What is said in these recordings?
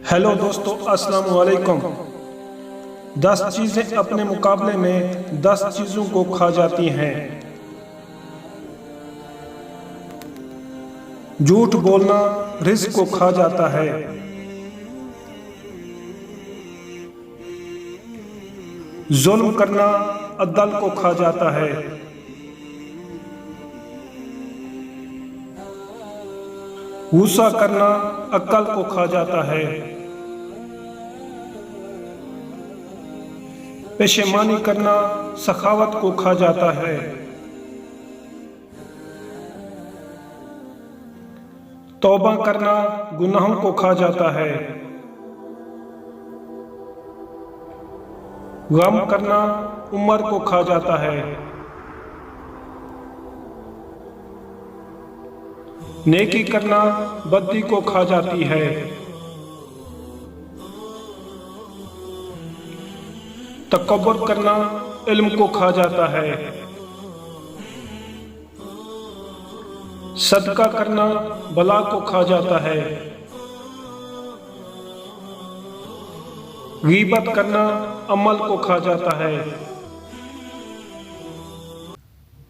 Hello दोस्तों, अस्सलाम वालेकुम। 10 चीज़ें अपने मुकाबले में 10 चीज़ों को खा जाती हैं। झूठ बोलना रिस्क को खा जाता है। जुल्म करना अदल को खा जाता है। गुस्सा करना अक्ल को खा जाता है। पेशेमानी करना सखावत को खा जाता है। तौबा करना गुनाहों को खा जाता है। गम करना उम्र को खा जाता है। नेकी करना बद्दी को खा जाती है। तकब्बुर करना इल्म को खा जाता है। सदका करना बला को खा जाता है। गीबत करना अमल को खा जाता है।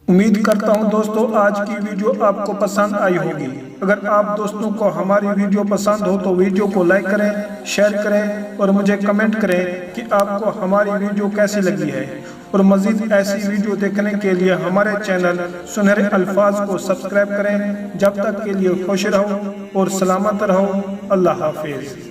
उम्मीद करता हूं दोस्तों आज की वीडियो आपको पसंद आई होगी। अगर आप दोस्तों को हमारी वीडियो पसंद हो तो वीडियो को लाइक करें, शेयर करें और मुझे कमेंट करें कि आपको हमारी वीडियो कैसी लगी है। और मजीद ऐसी वीडियो देखने के लिए हमारे चैनल सुनहरे अल्फाज को सब्सक्राइब करें। जब तक के लिए खुश रहो और सलामत रहो। अल्लाह हाफिज।